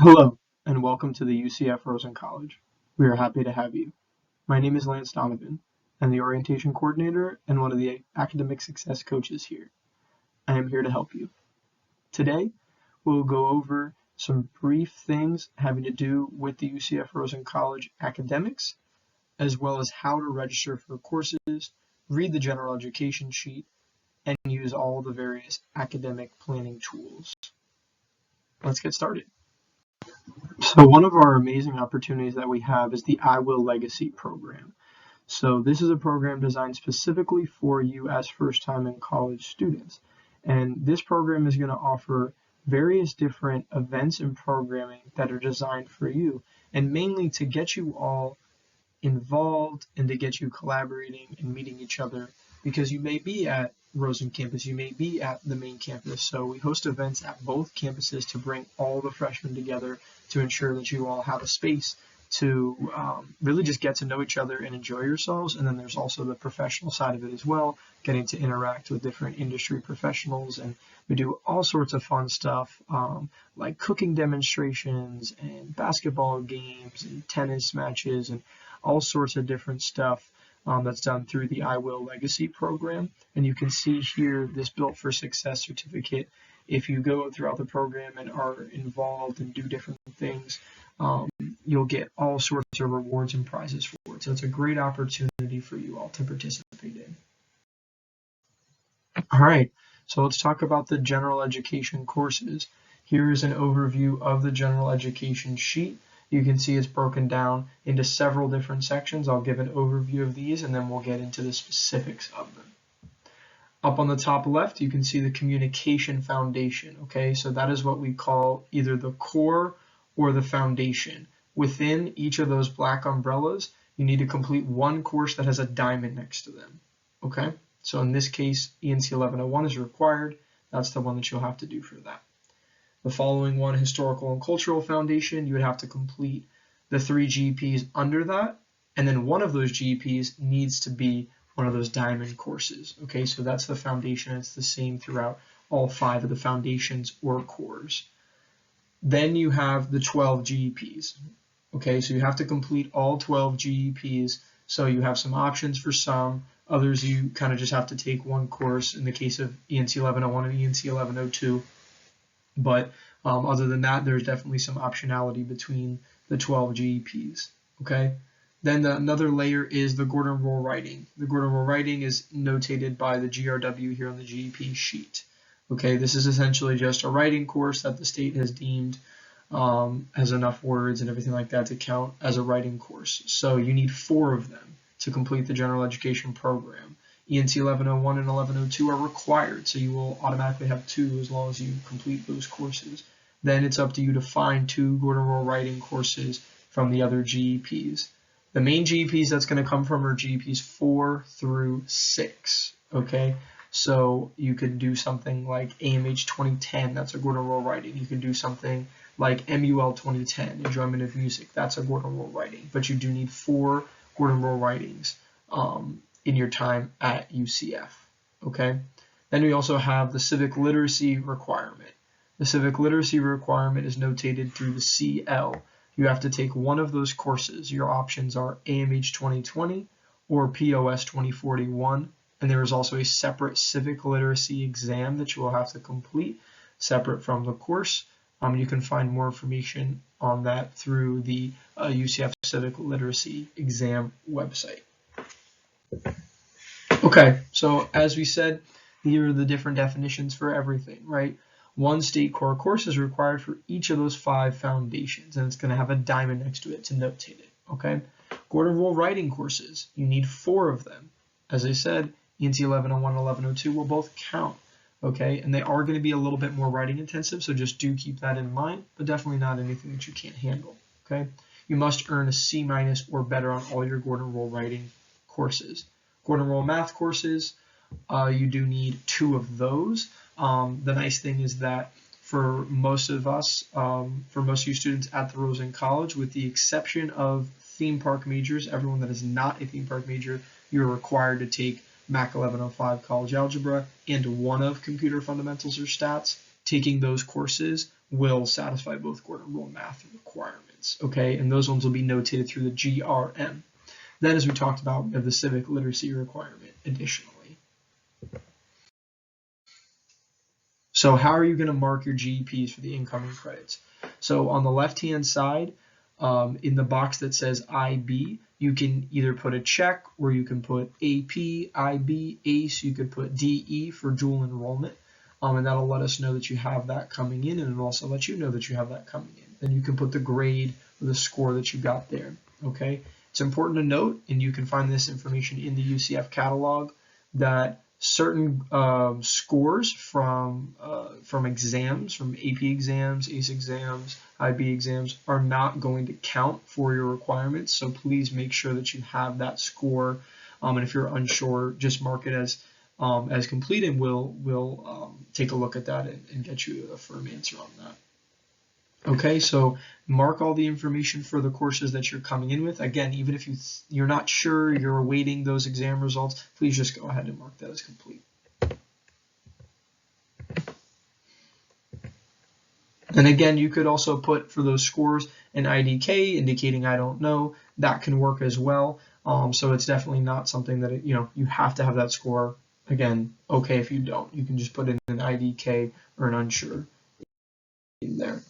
Hello, and welcome to the UCF Rosen College. We are happy to have you. My name is Lance Donovan. I'm the orientation coordinator and one of the academic success coaches here. I am here to help you. Today, we'll go over some brief things having to do with the UCF Rosen College academics, as well as how to register for courses, read the general education sheet, and use all the various academic planning tools. Let's get started. So one of our amazing opportunities that we have is the I Will Legacy program. So this is a program designed specifically for you as first-time in college students. And this program is going to offer various different events and programming that are designed for you, and mainly to get you all involved and to get you collaborating and meeting each other, because you may be at Rosen campus, you may be at the main campus. So we host events at both campuses to bring all the freshmen together to ensure that you all have a space to really just get to know each other and enjoy yourselves. And then there's also the professional side of it as well, getting to interact with different industry professionals. And we do all sorts of fun stuff like cooking demonstrations and basketball games and tennis matches and all sorts of different stuff that's done through the I Will Legacy program. And you can see here this Built for Success certificate. If you go throughout the program and are involved and do different things, you'll get all sorts of rewards and prizes for it. So it's a great opportunity for you all to participate in. All right, so let's talk about the general education courses. Here is an overview of the general education sheet. You can see it's broken down into several different sections. I'll give an overview of these and then we'll get into the specifics of them. Up on the top left, you can see the communication foundation. Okay, so that is what we call either the core or the foundation. Within each of those black umbrellas, you need to complete one course that has a diamond next to them. Okay, so in this case, ENC 1101 is required. That's the one that you'll have to do for that. The following one, Historical and Cultural Foundation, you would have to complete the 3 GEPs under that, and then one of those GEPs needs to be one of those diamond courses. Okay, so that's the foundation. It's the same throughout all 5 of the foundations or cores. Then you have the 12 GEPs. Okay, so you have to complete all 12 GEPs. So you have some options for some. Others you kind of just have to take one course in the case of ENC 1101 and ENC 1102. But other than that, there's definitely some optionality between the 12 GEPs. Okay. Then another layer is the Gordon Rule writing. The Gordon Rule writing is notated by the GRW here on the GEP sheet. Okay, this is essentially just a writing course that the state has deemed has enough words and everything like that to count as a writing course. So you need 4 of them to complete the general education program. ENC 1101 and 1102 are required, so you will automatically have 2 as long as you complete those courses. Then it's up to you to find 2 Gordon Rule writing courses from the other GEPs. The main GEPs that's going to come from are GEPs 4 through 6. Okay, so you could do something like AMH 2010, that's a Gordon Rule writing. You can do something like MUL 2010, Enjoyment of Music, that's a Gordon Rule writing. But you do need 4 Gordon Rule writings in your time at UCF. Okay, then we also have the civic literacy requirement. The civic literacy requirement is notated through the CL. You have to take one of those courses. Your options are AMH 2020 or POS 2041, and there is also a separate civic literacy exam that you will have to complete separate from the course. You can find more information on that through the UCF Civic Literacy Exam website. Okay, so as we said, here are the different definitions for everything, right? One state core course is required for each of those 5 foundations, and it's going to have a diamond next to it to notate it, okay? Gordon Rule writing courses, you need 4 of them. As I said, ENC 1101 and 1102 will both count, okay? And they are going to be a little bit more writing intensive, so just do keep that in mind, but definitely not anything that you can't handle, okay? You must earn a C- or better on all your Gordon Rule writing courses. Gordon Rule math courses, you do need 2 of those. The nice thing is that for most of us, for most of you students at the Rosen College, with the exception of theme park majors, everyone that is not a theme park major, you're required to take MAC 1105 college algebra and one of computer fundamentals or stats. Taking those courses will satisfy both Gordon Rule math requirements, okay? And those ones will be notated through the GRM. Then, as we talked about, we have the civic literacy requirement additionally. So how are you going to mark your GEPs for the incoming credits? So on the left-hand side, in the box that says IB, you can either put a check or you can put AP, IB, ACE, you could put DE for dual enrollment. And that'll let us know that you have that coming in, and it'll also let you know that you have that coming in. Then you can put the grade or the score that you got there, okay? It's important to note, and you can find this information in the UCF catalog, that certain scores from exams, from AP exams, ACE exams, IB exams, are not going to count for your requirements. So please make sure that you have that score. And if you're unsure, just mark it as complete, and we'll take a look at that and get you a firm answer on that. Okay, so mark all the information for the courses that you're coming in with. Again, even if you're not sure, you're awaiting those exam results, please just go ahead and mark that as complete. And again, you could also put for those scores an IDK indicating I don't know. That can work as well. So it's definitely not something that you have to have that score. Again, okay, if you don't, you can just put in an IDK or an unsure in there.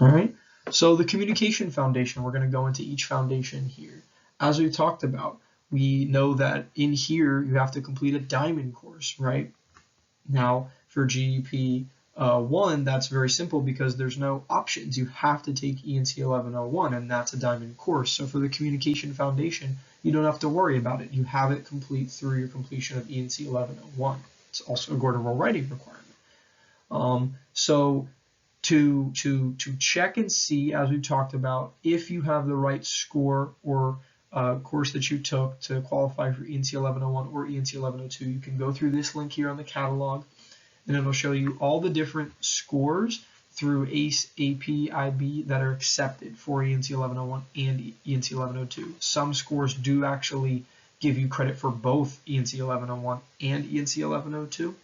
All right, so the communication foundation, we're going to go into each foundation here. As we talked about, we know that in here you have to complete a diamond course, right? Now, for GEP 1, that's very simple because there's no options. You have to take ENC 1101, and that's a diamond course. So for the communication foundation, you don't have to worry about it. You have it complete through your completion of ENC 1101. It's also a Gordon Rule writing requirement. So to check and see, as we've talked about, if you have the right score or course that you took to qualify for ENC 1101 or ENC 1102, you can go through this link here on the catalog, and it'll show you all the different scores through ACE, AP, IB that are accepted for ENC 1101 and ENC 1102. Some scores do actually give you credit for both ENC 1101 and ENC 1102,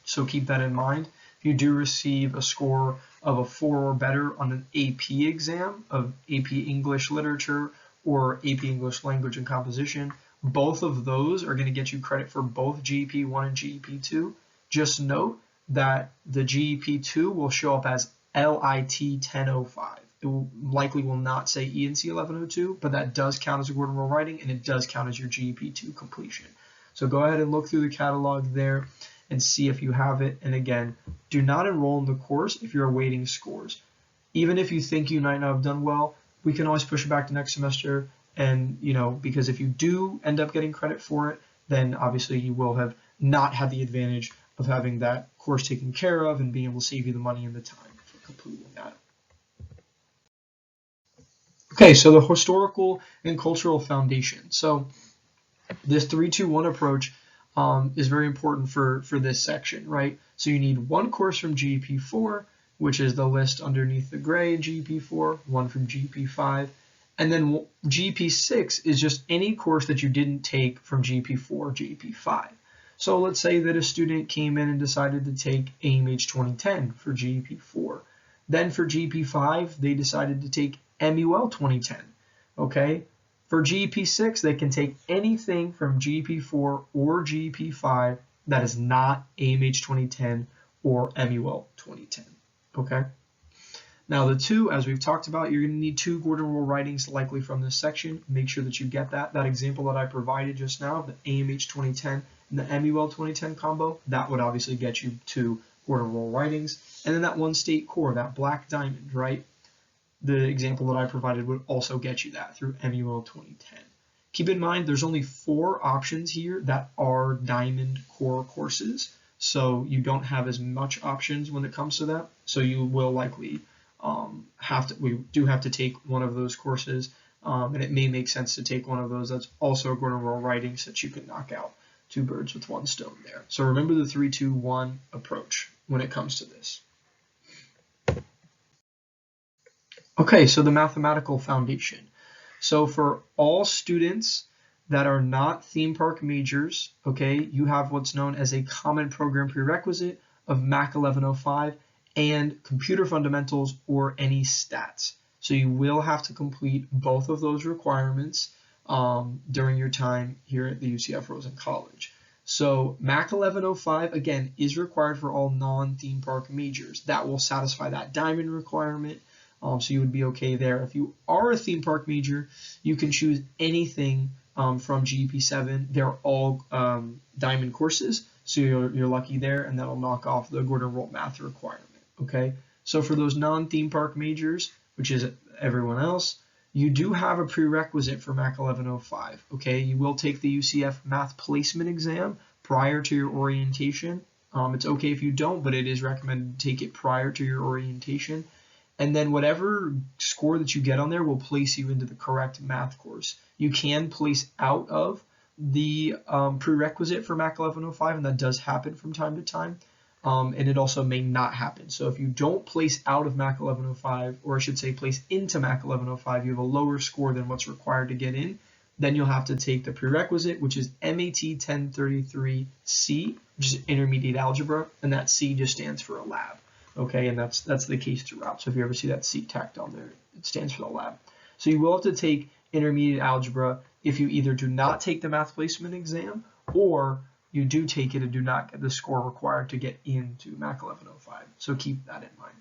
so keep that in mind. If you do receive a score of a 4 or better on an AP exam of AP English Literature or AP English Language and Composition, both of those are going to get you credit for both GEP 1 and GEP 2. Just note that the GEP 2 will show up as LIT 1005. It likely will not say ENC 1102, but that does count as a Gordon Rule writing, and it does count as your GEP 2 completion. So go ahead and look through the catalog there and see if you have it. And again, do not enroll in the course if you're awaiting scores. Even if you think you might not have done well, we can always push it back to next semester. And because if you do end up getting credit for it, then obviously you will have not had the advantage of having that course taken care of and being able to save you the money and the time for completing that. Okay, so the historical and cultural foundation. So this 3-2-1 approach is very important for this section, right? So you need one course from GEP 4, which is the list underneath the gray in GEP 4, one from GEP 5, and then GEP 6 is just any course that you didn't take from GEP 4 or GEP 5. So let's say that a student came in and decided to take AIMH 2010 for GEP 4. Then for GEP 5, they decided to take MUL 2010, okay? For GEP 6, they can take anything from GEP 4 or GEP 5 that is not AIMH 2010 or MUL 2010, okay? Now the 2, as we've talked about, you're going to need 2 Gordon Rule writings likely from this section. Make sure that you get that. That example that I provided just now, the AIMH 2010 and the MUL 2010 combo, that would obviously get you 2 Gordon Rule writings. And then that one state core, that black diamond, right? The example that I provided would also get you that through MUL 2010. Keep in mind, there's only 4 options here that are diamond core courses, so you don't have as much options when it comes to that. So you will likely we do have to take one of those courses, and it may make sense to take one of those that's also a Gordon Rule writing, so that you can knock out 2 birds with 1 stone there. So remember the 3-2-1 approach when it comes to this. Okay, so the mathematical foundation. So for all students that are not theme park majors, okay, you have what's known as a common program prerequisite of MAC 1105 and computer fundamentals or any stats. So you will have to complete both of those requirements during your time here at the UCF Rosen College. So MAC 1105, again, is required for all non-theme park majors. That will satisfy that diamond requirement, so you would be okay there. If you are a theme park major, you can choose anything from GEP 7. They're all diamond courses, so you're lucky there, and that'll knock off the Gordon Roll math requirement. Okay, so for those non-theme park majors, which is everyone else, you do have a prerequisite for MAC 1105. Okay, you will take the UCF math placement exam prior to your orientation. It's okay if you don't, but it is recommended to take it prior to your orientation. And then whatever score that you get on there will place you into the correct math course. You can place out of the prerequisite for MAC 1105, and that does happen from time to time. And it also may not happen. So if you don't place out of MAC 1105, or I should say place into MAC 1105, you have a lower score than what's required to get in, then you'll have to take the prerequisite, which is MAT 1033C, which is intermediate algebra, and that C just stands for a lab. Okay, and that's the case throughout. So if you ever see that C tacked on there, it stands for the lab. So you will have to take intermediate algebra if you either do not take the math placement exam, or you do take it and do not get the score required to get into MAC 1105. So keep that in mind.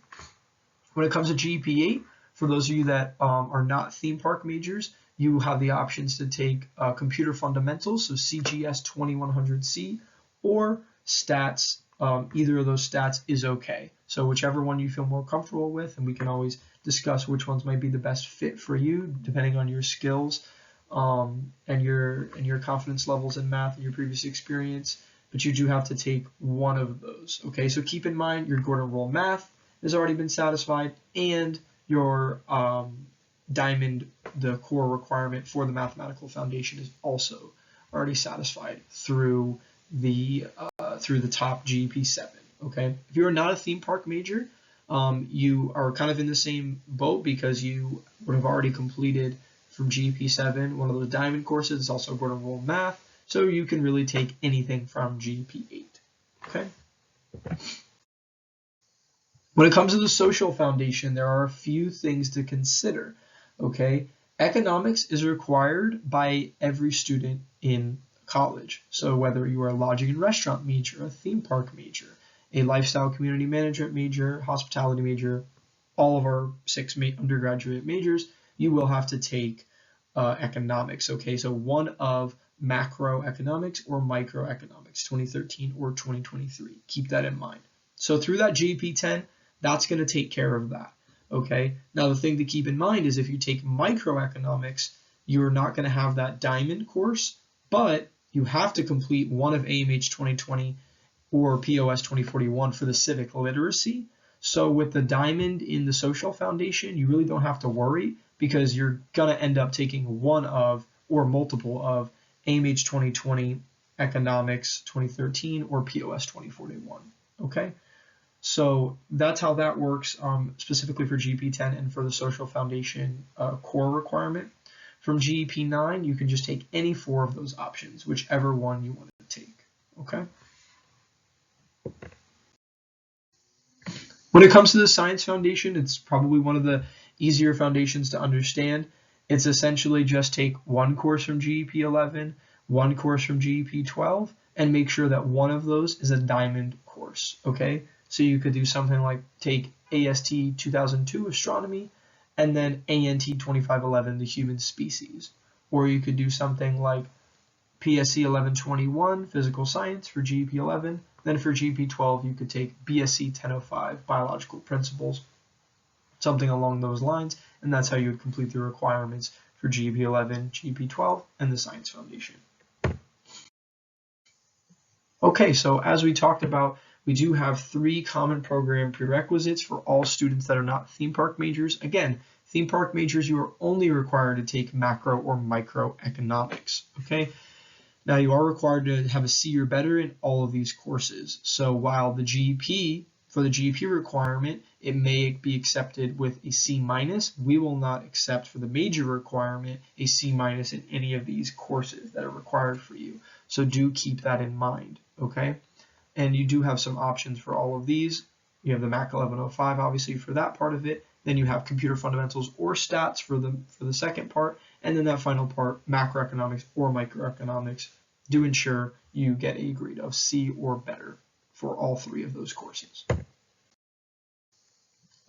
When it comes to GEP 8, for those of you that are not theme park majors, you have the options to take computer fundamentals, so CGS 2100C, or stats. Either of those stats is okay. So whichever one you feel more comfortable with, and we can always discuss which ones might be the best fit for you, depending on your skills and your confidence levels in math and your previous experience. But you do have to take one of those. Okay, so keep in mind your Gordon Roll math has already been satisfied, and your diamond, the core requirement for the mathematical foundation, is also already satisfied through the top GEP 7. Okay, if you are not a theme park major, you are kind of in the same boat because you would have already completed from GEP 7 one of those diamond courses. It's also Gordon Roll math, so you can really take anything from GEP 8. Okay. When it comes to the social foundation, there are a few things to consider. Okay, economics is required by every student in college. So whether you are a lodging and restaurant major, a theme park major, a lifestyle community management major, hospitality major, all of our 6 undergraduate majors, you will have to take economics. Okay, so one of macroeconomics or microeconomics, 2013 or 2023. Keep that in mind. So through that GEP 10, that's going to take care of that. Okay, now the thing to keep in mind is if you take microeconomics, you're not going to have that diamond course, but you have to complete one of AMH 2020 or POS 2041 for the civic literacy. So with the diamond in the social foundation, you really don't have to worry because you're going to end up taking one of or multiple of AMH 2020, economics 2013, or POS 2041. Okay, so that's how that works specifically for GEP 10 and for the social foundation core requirement. From GEP 9, you can just take any 4 of those options, whichever one you want to take. Okay. When it comes to the science foundation, it's probably one of the easier foundations to understand. It's essentially just take one course from GEP 11, one course from GEP 12, and make sure that one of those is a diamond course. Okay, so you could do something like take AST 2002 astronomy, and then ANT 2511, the human species. Or you could do something like PSC 1121, physical science for GEP 11. Then for GEP 12, you could take BSc 1005, biological principles, something along those lines. And that's how you would complete the requirements for GEP 11, GEP 12, and the science foundation. Okay, so as we talked about, we do have 3 common program prerequisites for all students that are not theme park majors. Again, theme park majors, you are only required to take macro or microeconomics. Okay, now you are required to have a C or better in all of these courses. So while the GEP, for the GEP requirement, it may be accepted with a C-, we will not accept for the major requirement a C- in any of these courses that are required for you. So do keep that in mind, okay? And you do have some options for all of these. You have the MAC 1105 obviously for that part of it. Then you have computer fundamentals or stats for the second part, and then that final part, macroeconomics or microeconomics, do ensure you get a grade of C or better for all three of those courses.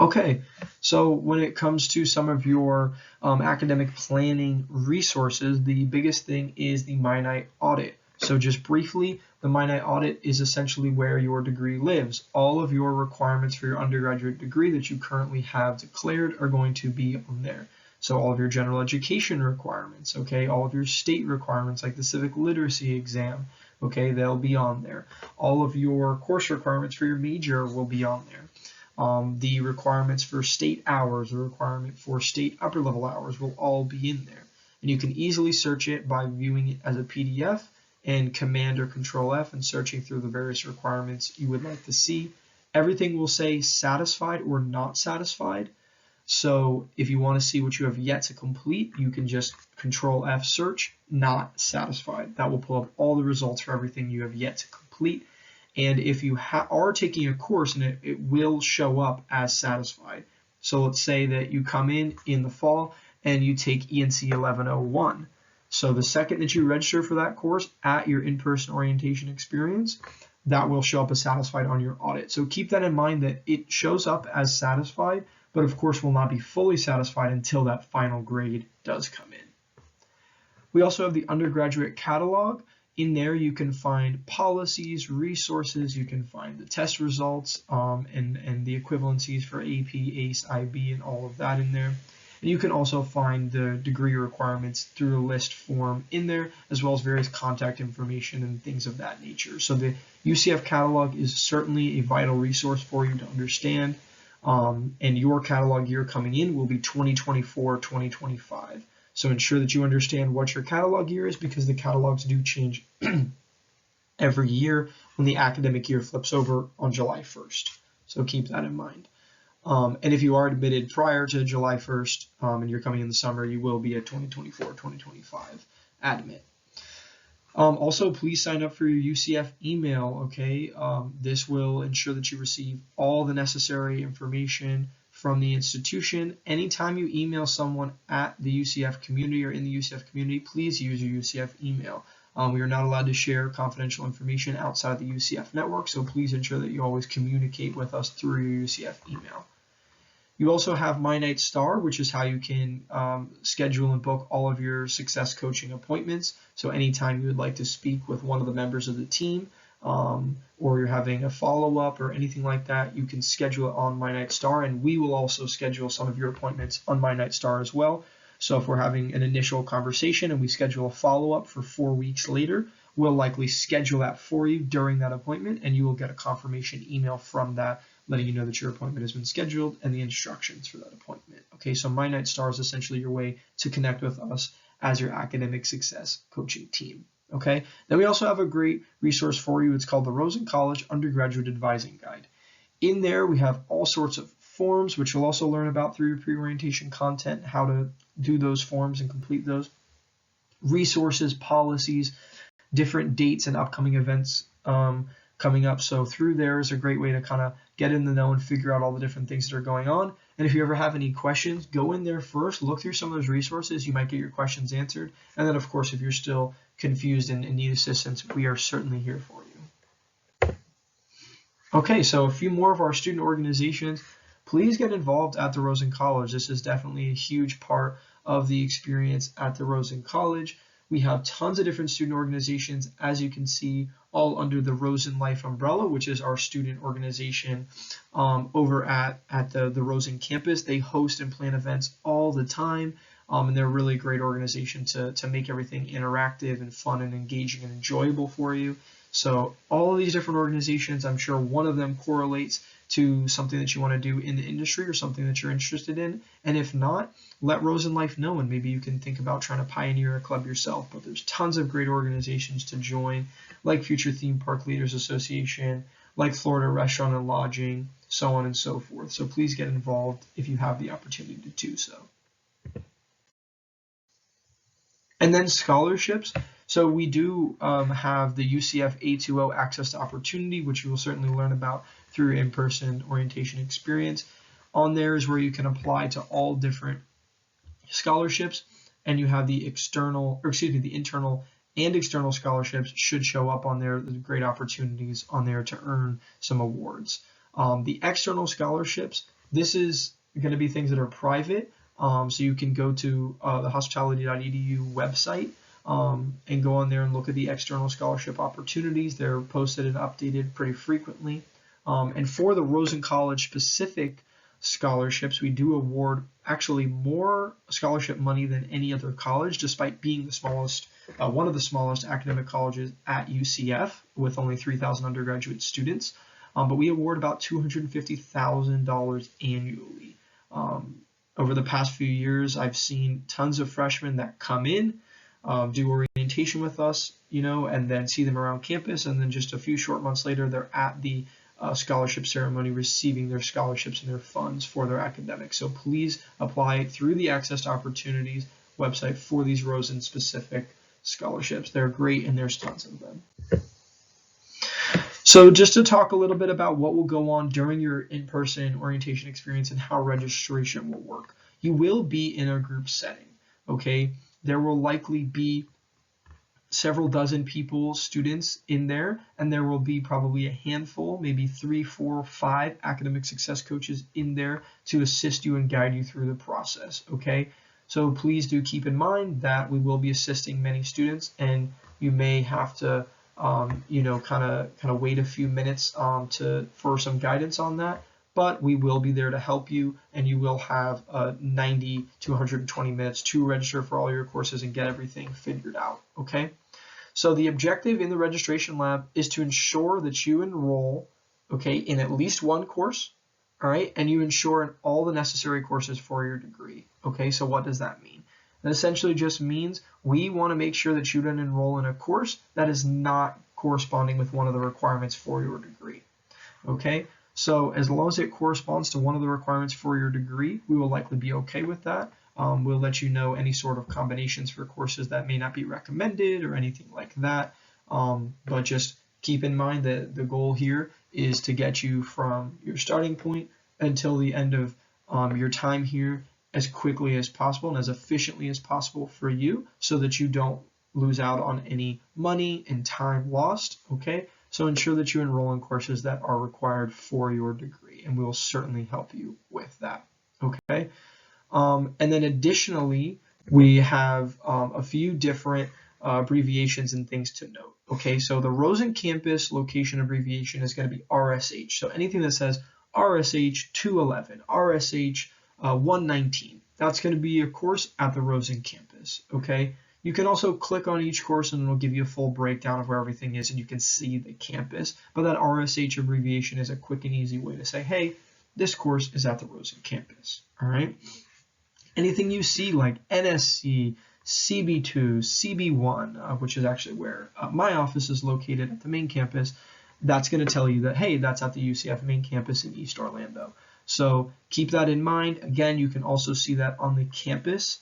Okay, so when it comes to some of your academic planning resources, the biggest thing is the Minite audit. So just briefly, the Minite audit is essentially where your degree lives. All of your requirements for your undergraduate degree that you currently have declared are going to be on there. So all of your general education requirements, okay, all of your state requirements like the civic literacy exam, okay, they'll be on there. All of your course requirements for your major will be on there. The requirements for state hours, the requirement for state upper level hours will all be in there. And you can easily search it by viewing it as a PDF and Command or Control F and searching through the various requirements you would like to see. Everything will say satisfied or not satisfied. So if you want to see what you have yet to complete, you can just Control F search not satisfied. That will pull up all the results for everything you have yet to complete. And if you are taking a course, and it will show up as satisfied. So let's say that you come in the fall and you take ENC 1101. So the second that you register for that course at your in-person orientation experience, that will show up as satisfied on your audit. So keep that in mind that it shows up as satisfied, but of course will not be fully satisfied until that final grade does come in. We also have the undergraduate catalog. In there you can find policies, resources, you can find the test results and the equivalencies for AP, ACE, IB, and all of that in there. And you can also find the degree requirements through a list form in there, as well as various contact information and things of that nature. So the UCF catalog is certainly a vital resource for you to understand. And your catalog year coming in will be 2024-2025. So ensure that you understand what your catalog year is, because the catalogs do change every year when the academic year flips over on July 1st. So keep that in mind. And if you are admitted prior to July 1st and you're coming in the summer, you will be a 2024-2025 admit. Also, please sign up for your UCF email, okay? This will ensure that you receive all the necessary information from the institution. Anytime you email someone at the UCF community or in the UCF community, please use your UCF email. We are not allowed to share confidential information outside the UCF network, so please ensure that you always communicate with us through your UCF email. You also have Minite Star, which is how you can schedule and book all of your success coaching appointments. So anytime you would like to speak with one of the members of the team, or you're having a follow-up or anything like that, you can schedule it on Minite Star, and we will also schedule some of your appointments on Minite Star as well. So if we're having an initial conversation and we schedule a follow-up for 4 weeks later, we'll likely schedule that for you during that appointment, and you will get a confirmation email from that letting you know that your appointment has been scheduled and the instructions for that appointment. Okay, so Minite Star is essentially your way to connect with us as your academic success coaching team. Okay, then we also have a great resource for you. It's called the Rosen College Undergraduate Advising Guide. In there, we have all sorts of forms, which you'll also learn about through your pre-orientation content, how to do those forms and complete those. Resources, policies, different dates and upcoming events coming up. So through there is a great way to kind of get in the know and figure out all the different things that are going on. And if you ever have any questions, go in there first, look through some of those resources. You might get your questions answered. And then, of course, if you're still confused and need assistance, we are certainly here for you. Okay, so a few more of our student organizations. Please get involved at the Rosen College. This is definitely a huge part of the experience at the Rosen College. We have tons of different student organizations, as you can see, all under the Rosen Life umbrella, which is our student organization over at the Rosen campus. They host and plan events all the time, and they're a really great organization to make everything interactive and fun and engaging and enjoyable for you. So all of these different organizations, I'm sure one of them correlates to something that you want to do in the industry or something that you're interested in. And if not, let Rosen Life know, and maybe you can think about trying to pioneer a club yourself. But there's tons of great organizations to join, like Future Theme Park Leaders Association, like Florida Restaurant and Lodging, so on and so forth. So please get involved if you have the opportunity to do so. And then scholarships. So we do have the UCF A2O Access to Opportunity, which you will certainly learn about through your in-person orientation experience. On there is where you can apply to all different scholarships, and you have the internal and external scholarships should show up on there. There's great opportunities on there to earn some awards. The external scholarships, this is going to be things that are private. So you can go to the hospitality.edu website and go on there and look at the external scholarship opportunities. They're posted and updated pretty frequently. And for the Rosen College specific scholarships, we do award actually more scholarship money than any other college, despite being the smallest, one of the smallest academic colleges at UCF with only 3,000 undergraduate students. But we award about $250,000 annually. Over the past few years, I've seen tons of freshmen that come in, do orientation with us, and then see them around campus, and then just a few short months later, they're at the scholarship ceremony receiving their scholarships and their funds for their academics. So please apply through the Access to Opportunities website for these Rosen specific scholarships. They're great and there's tons of them. So just to talk a little bit about what will go on during your in-person orientation experience and how registration will work. You will be in a group setting, okay? There will likely be several dozen people, students in there, and there will be probably a handful, maybe 3, 4, 5 academic success coaches in there to assist you and guide you through the process, okay? So please do keep in mind that we will be assisting many students, and you may have to, kind of wait a few minutes for some guidance on that. But we will be there to help you, and you will have 90 to 120 minutes to register for all your courses and get everything figured out, okay? So the objective in the registration lab is to ensure that you enroll, okay, in at least one course, all right, and you ensure in all the necessary courses for your degree, okay? So what does that mean? That essentially just means we want to make sure that you don't enroll in a course that is not corresponding with one of the requirements for your degree, okay? So as long as it corresponds to one of the requirements for your degree, we will likely be okay with that. We'll let you know any sort of combinations for courses that may not be recommended or anything like that. But just keep in mind that the goal here is to get you from your starting point until the end of your time here as quickly as possible and as efficiently as possible for you so that you don't lose out on any money and time lost, okay? So ensure that you enroll in courses that are required for your degree, and we will certainly help you with that, okay? And then additionally, we have a few different abbreviations and things to note, okay? So the Rosen campus location abbreviation is going to be RSH. So anything that says RSH 211, RSH 119, that's going to be a course at the Rosen campus, okay? You can also click on each course and it'll give you a full breakdown of where everything is and you can see the campus. But that RSH abbreviation is a quick and easy way to say, hey, this course is at the Rosen campus, all right? Anything you see like NSC, CB2, CB1, which is actually where my office is located at the main campus, that's going to tell you that, hey, that's at the UCF main campus in East Orlando. So keep that in mind. Again, you can also see that on the campus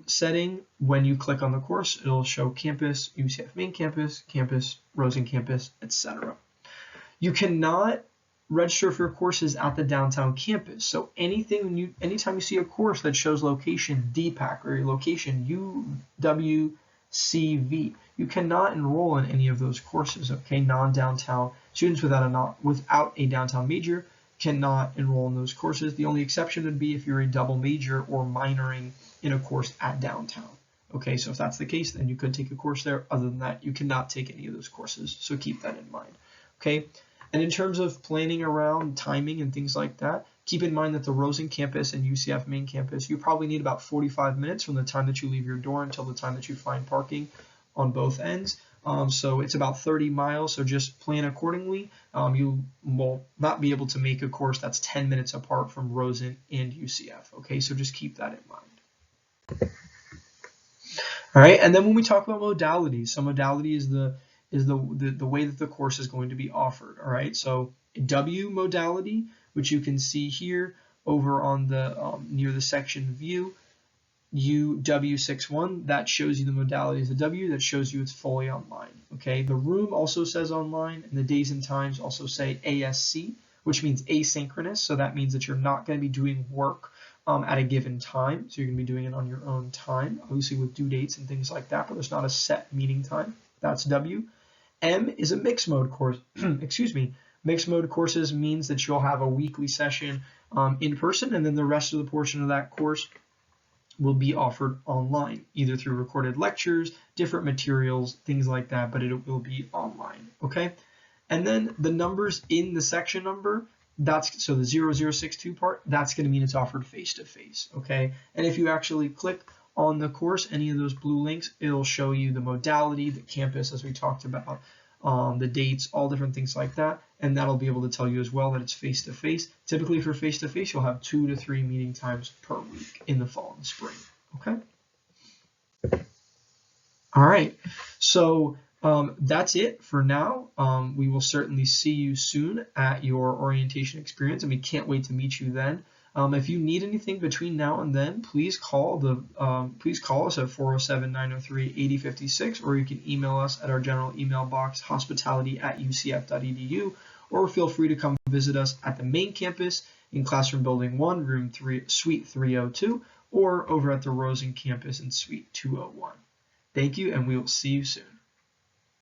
setting. When you click on the course, it'll show campus, UCF main campus, campus, Rosen campus, etc. You cannot register for courses at the downtown campus. So anytime you see a course that shows location DPAC or location UWCV, you cannot enroll in any of those courses, okay? Non-downtown students without a downtown major cannot enroll in those courses. The only exception would be if you're a double major or minoring in a course at downtown. Okay, so if that's the case, then you could take a course there. Other than that, you cannot take any of those courses, so keep that in mind. Okay, and in terms of planning around timing and things like that, keep in mind that the Rosen campus and UCF main campus, you probably need about 45 minutes from the time that you leave your door until the time that you find parking on both ends. So it's about 30 miles, so just plan accordingly. You will not be able to make a course that's 10 minutes apart from Rosen and UCF, okay? So just keep that in mind. All right, and then when we talk about modalities, so modality is the way that the course is going to be offered, all right? So W modality, which you can see here over on the near the section view, UW61, that shows you the modality as a W, that shows you it's fully online. Okay, the room also says online, and the days and times also say ASC, which means asynchronous. So that means that you're not going to be doing work at a given time. So you're going to be doing it on your own time, obviously with due dates and things like that, but there's not a set meeting time. That's W. M is a mixed mode course. Excuse me. Mixed mode courses means that you'll have a weekly session in person, and then the rest of the portion of that course will be offered online, either through recorded lectures, different materials, things like that, but it will be online, okay? And then the numbers in the section number, that's so the 0062 part, that's going to mean it's offered face-to-face, okay? And if you actually click on the course, any of those blue links, it'll show you the modality, the campus, as we talked about, the dates, all different things like that, and that'll be able to tell you as well that it's face-to-face. Typically for face-to-face, you'll have 2 to 3 meeting times per week in the fall and spring, okay? All right, so that's it for now. We will certainly see you soon at your orientation experience, and we can't wait to meet you then. If you need anything between now and then, please call us at 407-903-8056, or you can email us at our general email box, hospitality@ucf.edu, or feel free to come visit us at the main campus in Classroom Building 1, Room 3, Suite 302, or over at the Rosen campus in Suite 201. Thank you, and we will see you soon.